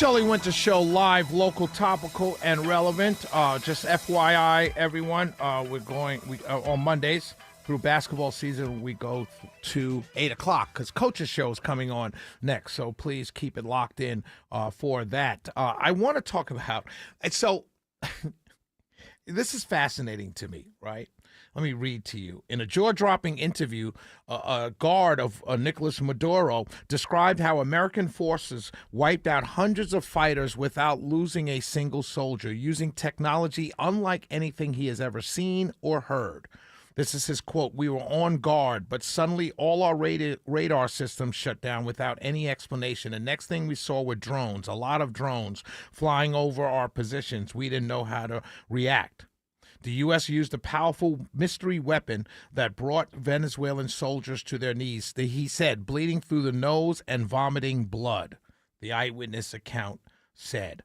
Shelley Winter Show, live, local, topical, and relevant. Just FYI, everyone, we on Mondays through basketball season. We go to 8 o'clock because Coach's Show is coming on next. So please keep it locked in for that. I want to talk about so. This is fascinating to me, right? Let me read to you. In a jaw-dropping interview, a guard of Nicolas Maduro described how American forces wiped out hundreds of fighters without losing a single soldier, using technology unlike anything he has ever seen or heard. This is his quote: "We were on guard, but suddenly all our radar systems shut down without any explanation. The next thing we saw were drones, a lot of drones flying over our positions. We didn't know how to react." The U.S. used a powerful mystery weapon that brought Venezuelan soldiers to their knees, he said, bleeding through the nose and vomiting blood, the eyewitness account said.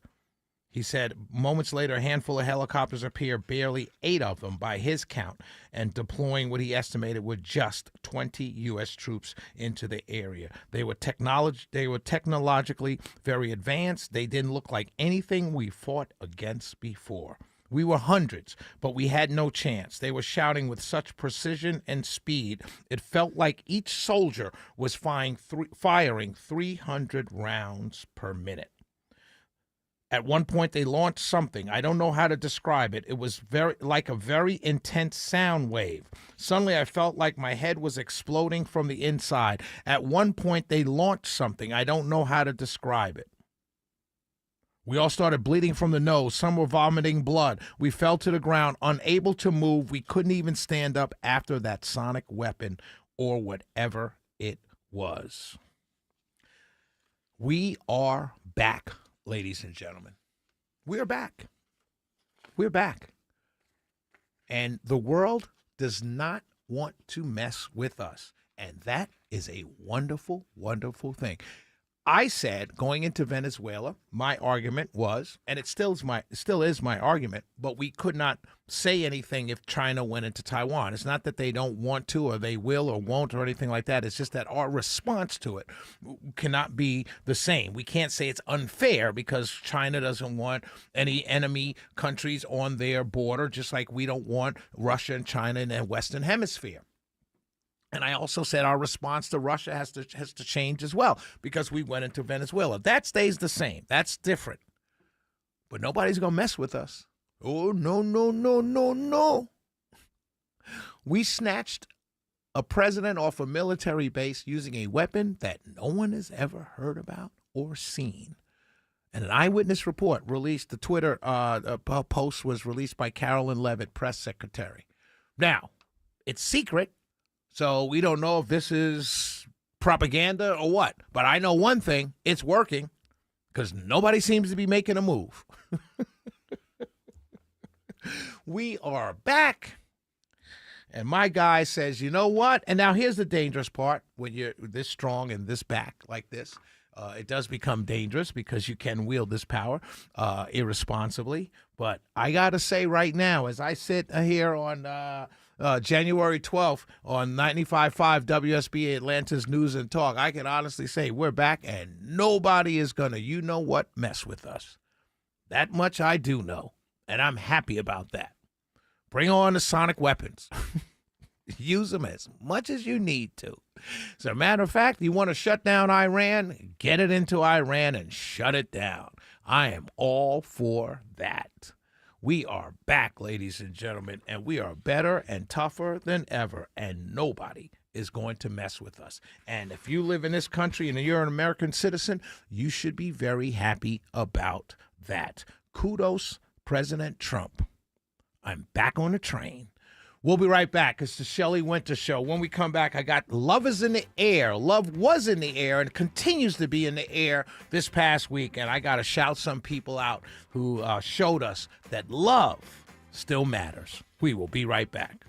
He said moments later, a handful of helicopters appeared, barely 8 of them by his count, and deploying what he estimated were just 20 U.S. troops into the area. They were technologically very advanced. They didn't look like anything we fought against before. We were hundreds, but we had no chance. They were shouting with such precision and speed, it felt like each soldier was firing 300 rounds per minute. At one point, they launched something. I don't know how to describe it. It was like a very intense sound wave. Suddenly, I felt like my head was exploding from the inside. At one point, they launched something. I don't know how to describe it. We all started bleeding from the nose. Some were vomiting blood. We fell to the ground, unable to move. We couldn't even stand up after that sonic weapon or whatever it was. We are back, ladies and gentlemen. We are back. We're back. And the world does not want to mess with us. And that is a wonderful, wonderful thing. I said going into Venezuela, my argument was, and it still is my argument, but we could not say anything if China went into Taiwan. It's not that they don't want to or they will or won't or anything like that. It's just that our response to it cannot be the same. We can't say it's unfair because China doesn't want any enemy countries on their border, just like we don't want Russia and China in the Western Hemisphere. And I also said our response to Russia has to change as well because we went into Venezuela. That stays the same. That's different. But nobody's going to mess with us. Oh, no, no, no, no, no. We snatched a president off a military base using a weapon that no one has ever heard about or seen. And an eyewitness report released, the Twitter post was released by Carolyn Levitt, press secretary. Now, it's secret. So we don't know if this is propaganda or what. But I know one thing, it's working because nobody seems to be making a move. We are back. And my guy says, you know what? And now here's the dangerous part. When you're this strong and this back like this, it does become dangerous because you can wield this power irresponsibly. But I got to say right now, as I sit here on January 12th on 95.5 WSB Atlanta's News and Talk, I can honestly say we're back and nobody is going to, mess with us. That much I do know, and I'm happy about that. Bring on the sonic weapons. Use them as much as you need to. As a matter of fact, you want to shut down Iran, get it into Iran and shut it down. I am all for that. We are back, ladies and gentlemen, and we are better and tougher than ever, and nobody is going to mess with us. And if you live in this country and you're an American citizen, you should be very happy about that. Kudos, President Trump. I'm back on the train. We'll be right back. It's the Shelley Winter Show. When we come back, I got Love is in the Air. Love was in the air and continues to be in the air this past week. And I got to shout some people out who showed us that love still matters. We will be right back.